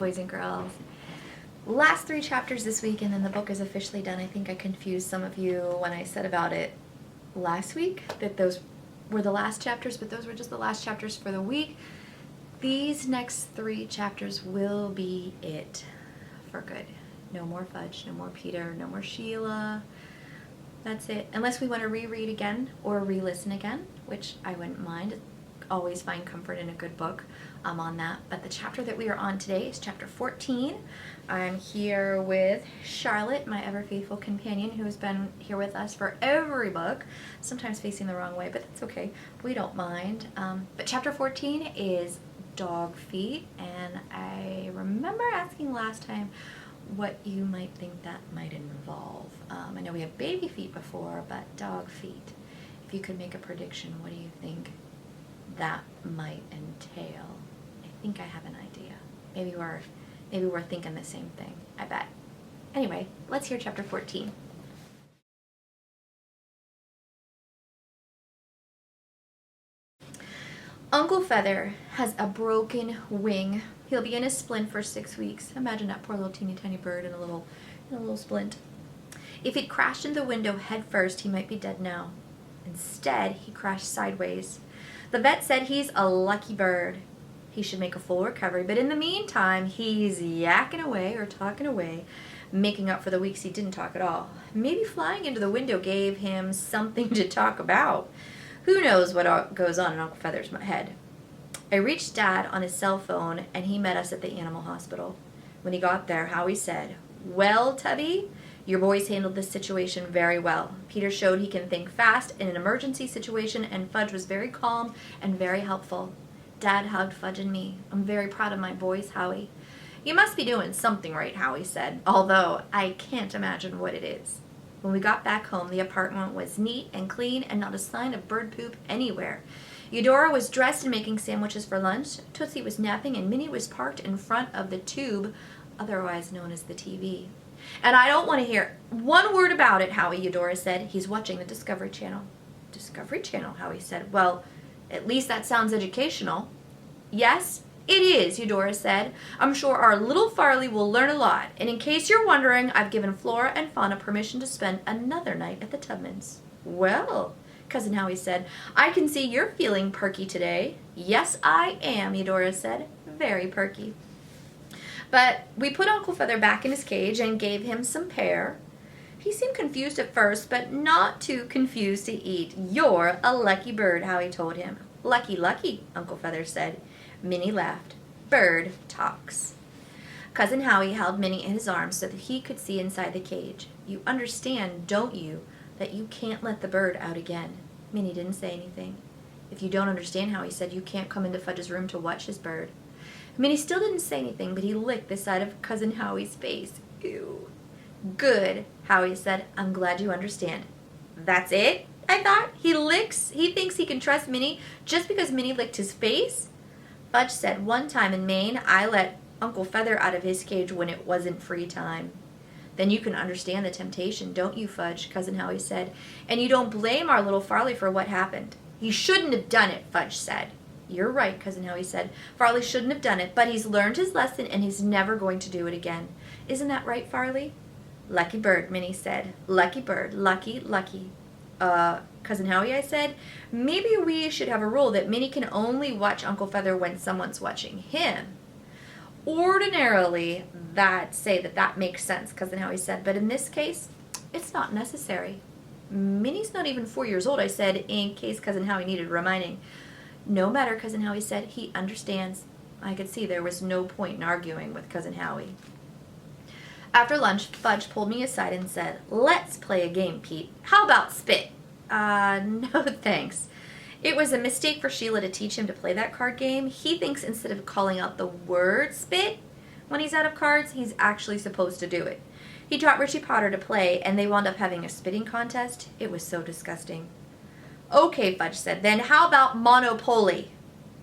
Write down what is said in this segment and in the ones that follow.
boys and girls. Last 3 chapters this week, and then the book is officially done. I think I confused some of you when I said about it last week, that those were the last chapters, but those were just the last chapters for the week. These next 3 chapters will be it for good. No more Fudge, no more Peter, no more Sheila. That's it. Unless we want to reread again or re-listen again, which I wouldn't mind. Always find comfort in a good book. I'm on that. But the chapter that we are on today is chapter 14. I'm here with Charlotte, my ever faithful companion, who has been here with us for every book, sometimes facing the wrong way, but that's okay. We don't mind. But chapter 14 is Dog Feet, and I remember asking last time what you might think that might involve. I know we had baby feet before, but dog feet. If you could make a prediction, what do you think that might entail? I think I have an idea. Maybe we're thinking the same thing, I bet. Anyway, let's hear chapter 14. Uncle Feather has a broken wing. He'll be in a splint for 6 weeks. Imagine that poor little teeny tiny bird in a little splint. If he'd crashed into the window head first, he might be dead now. Instead, he crashed sideways. The vet said he's a lucky bird. He should make a full recovery, but in the meantime, he's yakking away or talking away, making up for the weeks he didn't talk at all. Maybe flying into the window gave him something to talk about. Who knows what goes on in Uncle Feather's head? I reached Dad on his cell phone, and he met us at the animal hospital. When he got there, Howie said, "Well, Tubby, your boys handled this situation very well. Peter showed he can think fast in an emergency situation, and Fudge was very calm and very helpful." Dad hugged Fudge and me. "I'm very proud of my boys, Howie." "You must be doing something right," Howie said, "although I can't imagine what it is." When we got back home, the apartment was neat and clean and not a sign of bird poop anywhere. Eudora was dressed and making sandwiches for lunch. Tootsie was napping, and Minnie was parked in front of the tube, otherwise known as the TV. "And I don't want to hear one word about it, Howie," Eudora said. "He's watching the Discovery Channel." "Discovery Channel," Howie said. "Well, at least that sounds educational." "Yes, it is," Eudora said. "I'm sure our little Farley will learn a lot. And in case you're wondering, I've given Flora and Fauna permission to spend another night at the Tubmans." "Well," Cousin Howie said, "I can see you're feeling perky today." "Yes, I am," Eudora said. "Very perky." But we put Uncle Feather back in his cage and gave him some pear. He seemed confused at first, but not too confused to eat. "You're a lucky bird," Howie told him. "Lucky, lucky," Uncle Feather said. Minnie laughed. "Bird talks." Cousin Howie held Minnie in his arms so that he could see inside the cage. "You understand, don't you, that you can't let the bird out again?" Minnie didn't say anything. "If you don't understand," Howie said, "you can't come into Fudge's room to watch his bird." Minnie still didn't say anything, but he licked the side of Cousin Howie's face. Ew. "Good," Howie said. "I'm glad you understand." "That's it?" I thought. He thinks he can trust Minnie just because Minnie licked his face? Fudge said one time in Maine, I let Uncle Feather out of his cage when it wasn't free time. "Then you can understand the temptation, don't you, Fudge?" Cousin Howie said. "And you don't blame our little Farley for what happened." "He shouldn't have done it," Fudge said. "You're right," Cousin Howie said. "Farley shouldn't have done it, but he's learned his lesson and he's never going to do it again. Isn't that right, Farley?" "Lucky bird," Minnie said. "Lucky bird. Lucky, lucky." Cousin Howie," I said, "maybe we should have a rule that Minnie can only watch Uncle Feather when someone's watching him." "Ordinarily, that makes sense," Cousin Howie said, "but in this case, it's not necessary." "Minnie's not even 4 years old," I said, in case Cousin Howie needed reminding. "No matter," Cousin Howie said. "He understands." I could see there was no point in arguing with Cousin Howie. After lunch, Fudge pulled me aside and said, "Let's play a game, Pete. How about spit?" No thanks. It was a mistake for Sheila to teach him to play that card game. He thinks instead of calling out the word spit when he's out of cards, he's actually supposed to do it. He taught Richie Potter to play, and they wound up having a spitting contest. It was so disgusting. "Okay," Fudge said, "then how about Monopoly?"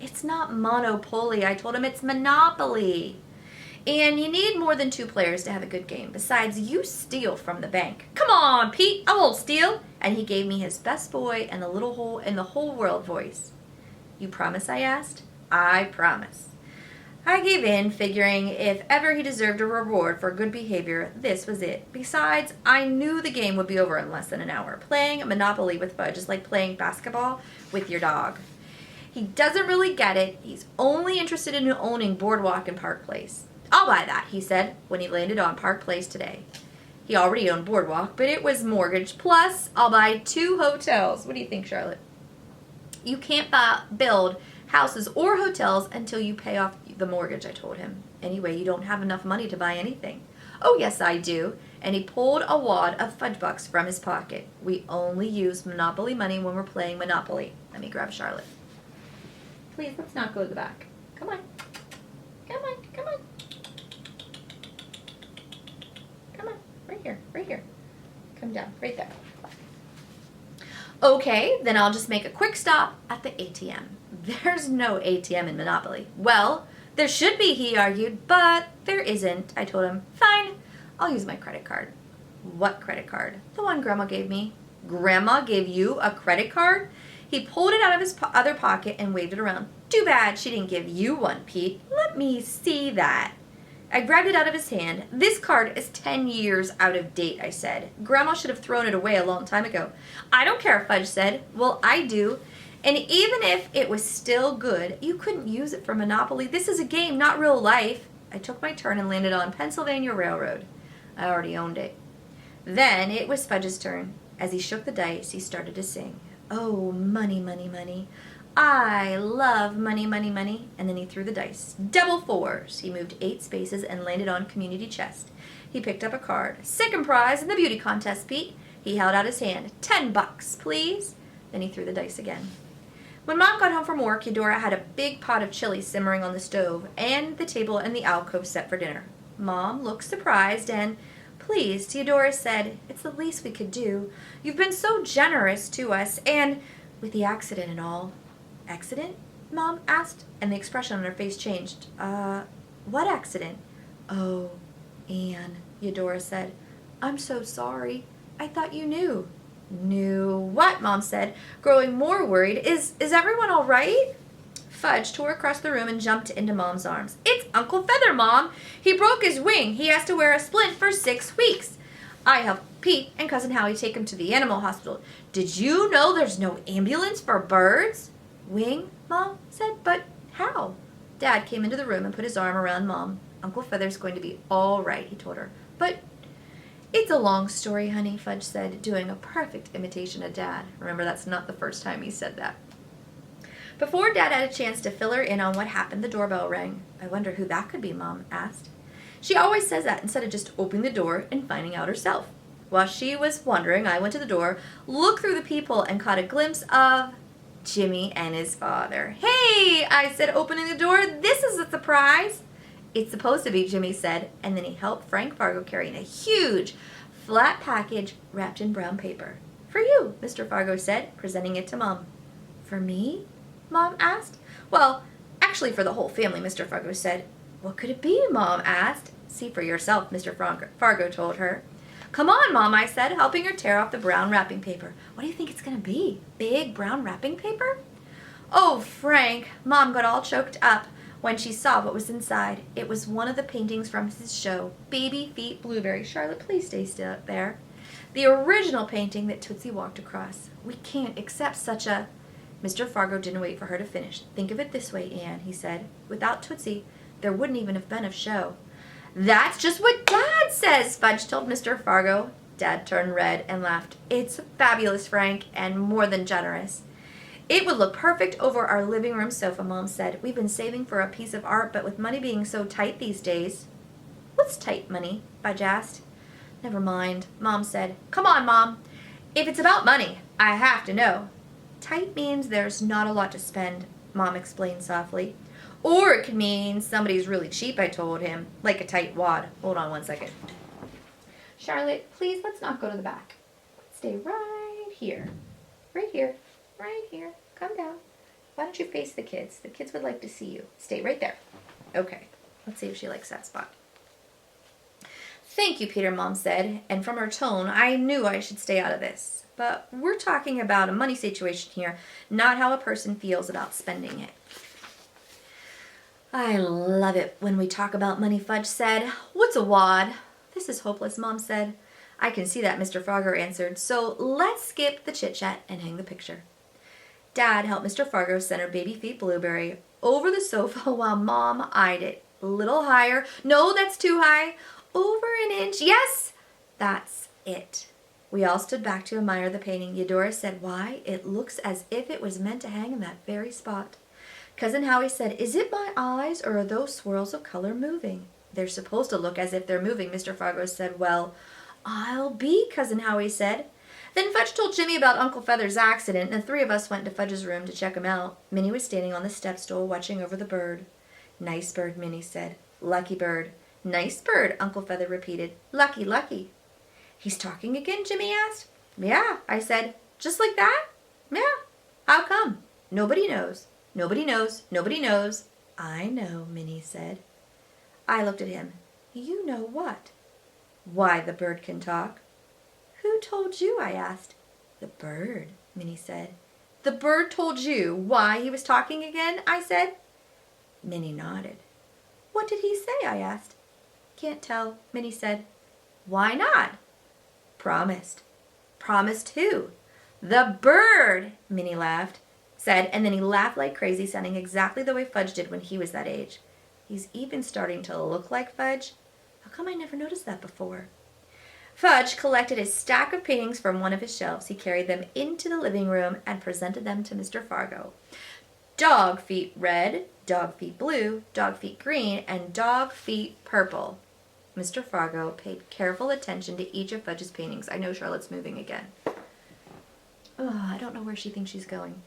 "It's not Monopoly," I told him. "It's Monopoly. And you need more than 2 players to have a good game. Besides, you steal from the bank." "Come on, Pete, I won't steal." And he gave me his best boy and the whole world voice. "You promise?" I asked. "I promise." I gave in, figuring if ever he deserved a reward for good behavior, this was it. Besides, I knew the game would be over in less than an hour. Playing Monopoly with Fudge is like playing basketball with your dog. He doesn't really get it. He's only interested in owning Boardwalk and Park Place. I'll buy that, he said when he landed on Park Place today. He already owned Boardwalk, but it was mortgaged. Plus, I'll buy 2 hotels. What do you think, Charlotte? You can't build houses or hotels until you pay off the mortgage, I told him. Anyway, you don't have enough money to buy anything. Oh, yes, I do. And he pulled a wad of fudge bucks from his pocket. We only use Monopoly money when we're playing Monopoly. Let me grab Charlotte. Please, let's not go to the back. Come on. Come on, come on. Come on, right here, right here. Come down, right there. Okay, then I'll just make a quick stop at the ATM. There's no ATM in Monopoly. Well, there should be, he argued, but there isn't. I told him, fine, I'll use my credit card. What credit card? The one Grandma gave me. Grandma gave you a credit card? He pulled it out of his other pocket and waved it around. Too bad she didn't give you one, Pete. Let me see that. I grabbed it out of his hand. This card is 10 years out of date, I said. Grandma should have thrown it away a long time ago. I don't care, Fudge said. Well, I do. And even if it was still good, you couldn't use it for Monopoly. This is a game, not real life. I took my turn and landed on Pennsylvania Railroad. I already owned it. Then it was Fudge's turn. As he shook the dice, he started to sing. Oh, money, money, money. I love money, money, money. And then he threw the dice. Double 4s. He moved 8 spaces and landed on community chest. He picked up a card. Second prize in the beauty contest, Pete. He held out his hand. $10, please. Then he threw the dice again. When Mom got home from work, Eudora had a big pot of chili simmering on the stove and the table and the alcove set for dinner. Mom looked surprised and pleased. Eudora said, it's the least we could do. You've been so generous to us, and with the accident and all. Accident? Mom asked, and the expression on her face changed. What accident? Oh, Anne, Eudora said. I'm so sorry. I thought you knew. Knew what? Mom said, growing more worried. Is everyone all right? Fudge tore across the room and jumped into Mom's arms. It's Uncle Feather, Mom. He broke his wing. He has to wear a splint for 6 weeks. I helped Pete and Cousin Howie take him to the animal hospital. Did you know there's no ambulance for birds? Wing, Mom said, but how? Dad came into the room and put his arm around Mom. Uncle Feather's going to be all right, he told her. But it's a long story, honey, Fudge said, doing a perfect imitation of Dad. Remember, that's not the first time he said that. Before Dad had a chance to fill her in on what happened, the doorbell rang. I wonder who that could be, Mom asked. She always says that instead of just opening the door and finding out herself. While she was wondering, I went to the door, looked through the peephole, and caught a glimpse of Jimmy and his father. Hey, I said, opening the door, this is a surprise. It's supposed to be, Jimmy said, and then he helped Frank Fargo carry in a huge, flat package wrapped in brown paper. For you, Mr. Fargo said, presenting it to Mom. For me? Mom asked. Well, actually for the whole family, Mr. Fargo said. What could it be? Mom asked. See for yourself, Mr. Fargo told her. Come on, Mom, I said, helping her tear off the brown wrapping paper. What do you think it's going to be? Big brown wrapping paper? Oh, Frank. Mom got all choked up when she saw what was inside. It was one of the paintings from his show, Baby Feet Blueberry. Charlotte, please stay still there. The original painting that Tootsie walked across. We can't accept such a... Mr. Fargo didn't wait for her to finish. Think of it this way, Anne, he said. Without Tootsie, there wouldn't even have been a show. That's just what Dad says, Fudge told Mr. Fargo. Dad turned red and laughed. It's fabulous, Frank, and more than generous. It would look perfect over our living room sofa, Mom said. We've been saving for a piece of art, but with money being so tight these days. What's tight money? Fudge asked. Never mind, Mom said. Come on, Mom. If it's about money, I have to know. Tight means there's not a lot to spend, Mom explained softly. Or it could mean somebody's really cheap, I told him. Like a tight wad. Hold on one second. Charlotte, please, let's not go to the back. Stay right here. Right here. Right here. Come down. Why don't you face the kids? The kids would like to see you. Stay right there. Okay. Let's see if she likes that spot. Thank you, Peter, Mom said. And from her tone, I knew I should stay out of this. But we're talking about a money situation here, not how a person feels about spending it. I love it when we talk about money, Fudge said. What's a wad? This is hopeless, Mom said. I can see that, Mr. Fargo answered. So let's skip the chit-chat and hang the picture. Dad helped Mr. Fargo center baby feet Blueberry over the sofa while Mom eyed it. A little higher. No, that's too high. Over an inch. Yes, that's it. We all stood back to admire the painting. Eudora said, why, it looks as if it was meant to hang in that very spot. Cousin Howie said, is it my eyes or are those swirls of color moving? They're supposed to look as if they're moving, Mr. Fargo said. Well, I'll be, Cousin Howie said. Then Fudge told Jimmy about Uncle Feather's accident, and the three of us went to Fudge's room to check him out. Minnie was standing on the step stool watching over the bird. Nice bird, Minnie said. Lucky bird. Nice bird, Uncle Feather repeated. Lucky, lucky. He's talking again, Jimmy asked. Yeah, I said. Just like that? Yeah. How come? Nobody knows. Nobody knows. Nobody knows. I know, Minnie said. I looked at him. You know what? Why the bird can talk. Who told you? I asked. The bird, Minnie said. The bird told you why he was talking again? I said. Minnie nodded. What did he say? I asked. Can't tell, Minnie said. Why not? Promised. Promised who? The bird, Minnie laughed, said, and then he laughed like crazy, sounding exactly the way Fudge did when he was that age. He's even starting to look like Fudge. How come I never noticed that before? Fudge collected a stack of paintings from one of his shelves. He carried them into the living room and presented them to Mr. Fargo. Dog feet red, dog feet blue, dog feet green, and dog feet purple. Mr. Fargo paid careful attention to each of Fudge's paintings. I know Charlotte's moving again. Oh, I don't know where she thinks she's going.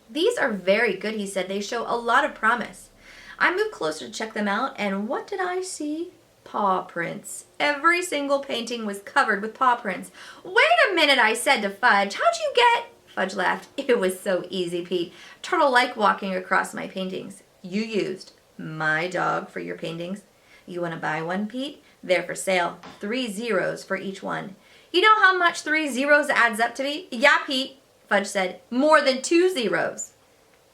These are very good, he said. They show a lot of promise. I moved closer to check them out, and what did I see? Paw prints. Every single painting was covered with paw prints. Wait a minute, I said to Fudge. How'd you get... Fudge laughed. It was so easy, Pete. Turtle liked walking across my paintings. You used my dog for your paintings. You want to buy one, Pete? They're for sale. 3 zeros for each one. You know how much 3 zeros adds up to be? Yeah, Pete, Fudge said. More than 2 zeros.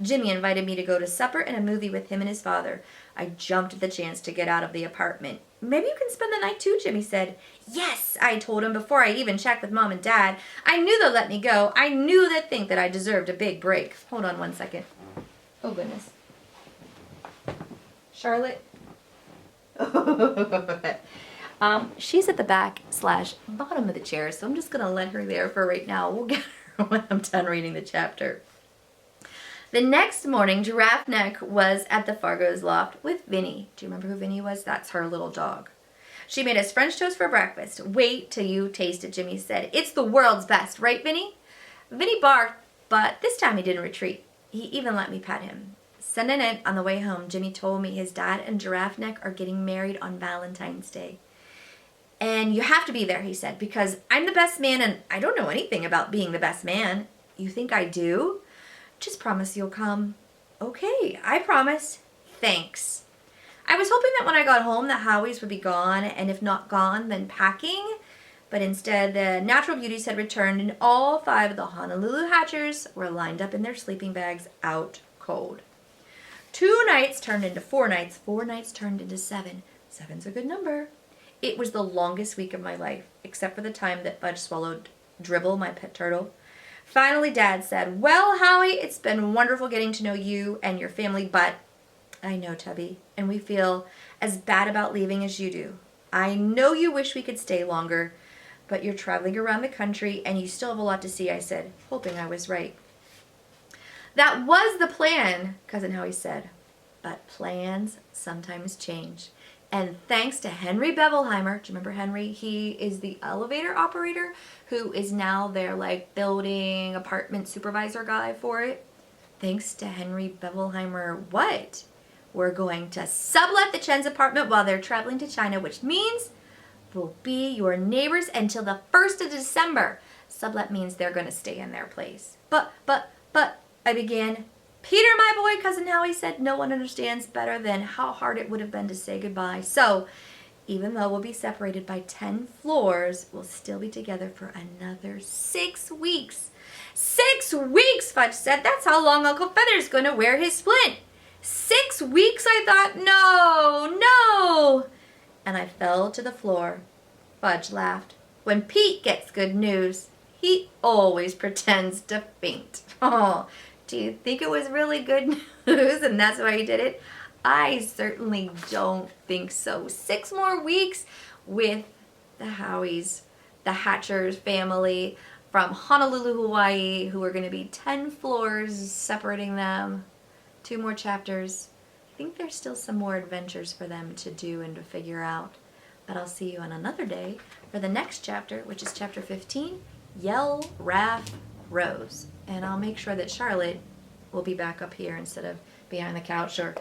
Jimmy invited me to go to supper and a movie with him and his father. I jumped at the chance to get out of the apartment. Maybe you can spend the night too, Jimmy said. Yes, I told him before I even checked with Mom and Dad. I knew they'd let me go. I knew they'd think that I deserved a big break. Hold on one second. Oh, goodness. Charlotte? She's at the back / bottom of the chair, so I'm just going to let her there for right now. We'll get her when I'm done reading the chapter. The next morning, Giraffe Neck was at the Fargo's loft with Vinny. Do you remember who Vinny was? That's her little dog. She made us French toast for breakfast. Wait till you taste it, Jimmy said. It's the world's best, right, Vinny? Vinny barked, but this time he didn't retreat. He even let me pet him. Sunday night on the way home, Jimmy told me his dad and Giraffe Neck are getting married on Valentine's Day. And you have to be there, he said, because I'm the best man and I don't know anything about being the best man. You think I do? Just promise you'll come. Okay, I promise. Thanks. I was hoping that when I got home the Howies would be gone, and if not gone, then packing. But instead, the natural beauties had returned, and all 5 of the Honolulu Hatchers were lined up in their sleeping bags out cold. 2 nights turned into 4 nights. 4 nights turned into 7. 7's a good number. It was the longest week of my life, except for the time that Fudge swallowed Dribble, my pet turtle. Finally, Dad said, well, Howie, it's been wonderful getting to know you and your family, but I know, Tubby, and we feel as bad about leaving as you do. I know you wish we could stay longer, but you're traveling around the country and you still have a lot to see, I said, hoping I was right. That was the plan, Cousin Howie said, but plans sometimes change. And thanks to Henry Bevelheimer, do you remember Henry? He is the elevator operator who is now their building apartment supervisor guy for it. Thanks to Henry Bevelheimer, what? We're going to sublet the Chen's apartment while they're traveling to China, which means we'll be your neighbors until the 1st of December. Sublet means they're going to stay in their place. But, I began. Peter, my boy, Cousin Howie said, no one understands better than how hard it would have been to say goodbye. So, even though we'll be separated by 10 floors, we'll still be together for another 6 weeks. 6 weeks, Fudge said. That's how long Uncle Feather's going to wear his splint. 6 weeks, I thought. No, no. And I fell to the floor. Fudge laughed. When Pete gets good news, he always pretends to faint. Oh, do you think it was really good news and that's why he did it? I certainly don't think so. 6 more weeks with the Howies, the Hatchers family from Honolulu, Hawaii, who are going to be 10 floors separating them. 2 more chapters. I think there's still some more adventures for them to do and to figure out. But I'll see you on another day for the next chapter, which is chapter 15, Yell, Raph, Rose. And I'll make sure that Charlotte will be back up here instead of behind the couch or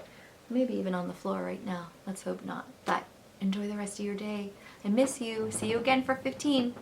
maybe even on the floor right now. Let's hope not. But enjoy the rest of your day. I miss you. See you again for 15.